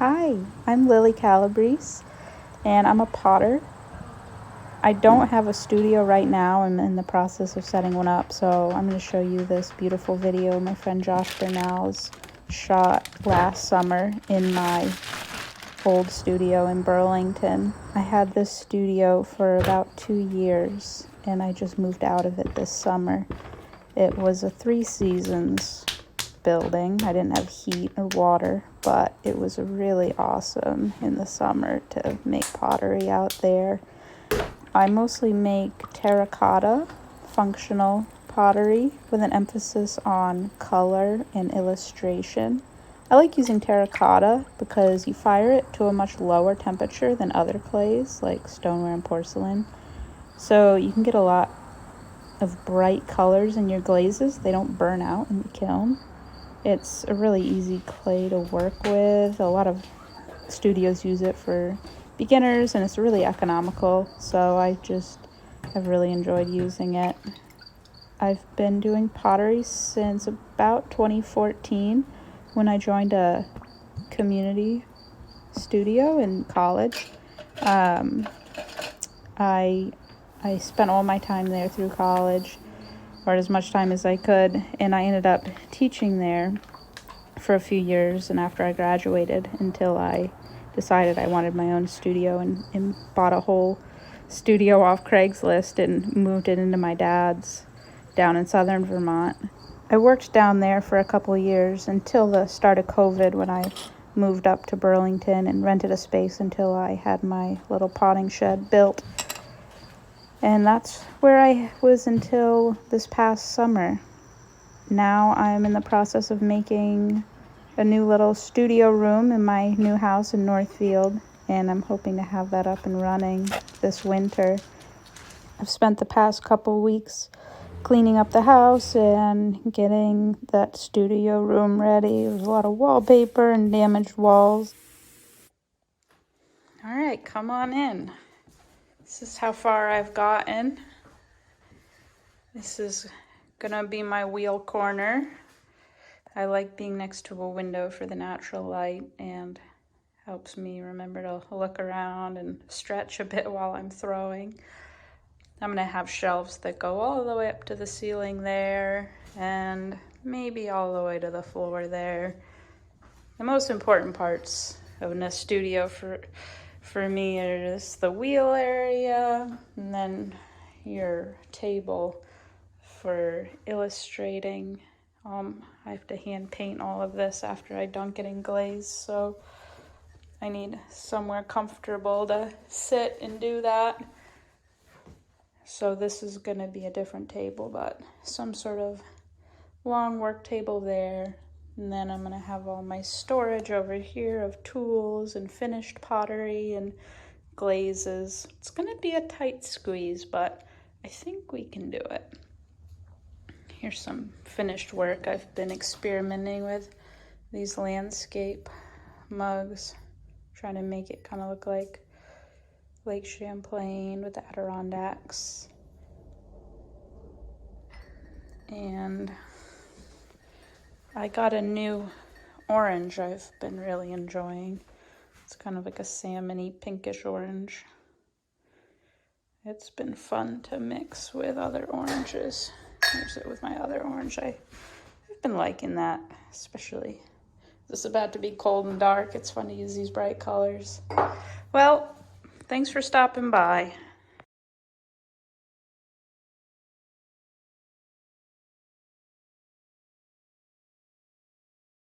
Hi, I'm Lily Calabrese, and I'm a potter. I don't have a studio right now. I'm in the process of setting one up, so I'm going to show you this beautiful video my friend Josh Bernals shot last summer in my old studio in Burlington. I had this studio for about 2 years, and I just moved out of it this summer. It was a 3 seasons building. I didn't have heat or water, but it was really awesome in the summer to make pottery out there. I mostly make terracotta functional pottery with an emphasis on color and illustration. I like using terracotta because you fire it to a much lower temperature than other clays like stoneware and porcelain, so you can get a lot of bright colors in your glazes. They don't burn out in the kiln. It's a really easy clay to work with. A lot of studios use it for beginners, and it's really economical, so I just have really enjoyed using it. I've been doing pottery since about 2014 when I joined a community studio in college. I spent all my time there through college, or as much time as I could, and I ended up teaching there for a few years, and after I graduated, until I decided I wanted my own studio and bought a whole studio off Craigslist and moved it into my dad's down in southern Vermont. I worked down there for a couple of years until the start of COVID, when I moved up to Burlington and rented a space until I had my little potting shed built. And that's where I was until this past summer. Now I'm in the process of making a new little studio room in my new house in Northfield, and I'm hoping to have that up and running this winter. I've spent the past couple weeks cleaning up the house and getting that studio room ready. There's a lot of wallpaper and damaged walls. All right, come on in. This is how far I've gotten. This is gonna be my wheel corner. I like being next to a window for the natural light, and helps me remember to look around and stretch a bit while I'm throwing. I'm gonna have shelves that go all the way up to the ceiling there, and maybe all the way to the floor there. The most important parts of a studio for me are just the wheel area, and then your table for illustrating. I have to hand paint all of this after I dunk it in glaze, so I need somewhere comfortable to sit and do that. So this is gonna be a different table, but some sort of long work table there. And then I'm gonna have all my storage over here of tools and finished pottery and glazes. It's gonna be a tight squeeze, but I think we can do it. Here's some finished work. I've been experimenting with these landscape mugs, trying to make it kind of look like Lake Champlain with the Adirondacks. And I got a new orange I've been really enjoying. It's kind of like a salmon-y pinkish orange. It's been fun to mix with other oranges. Here's it with my other orange. I've been liking that, especially. It's about to be cold and dark. It's fun to use these bright colors. Well, thanks for stopping by.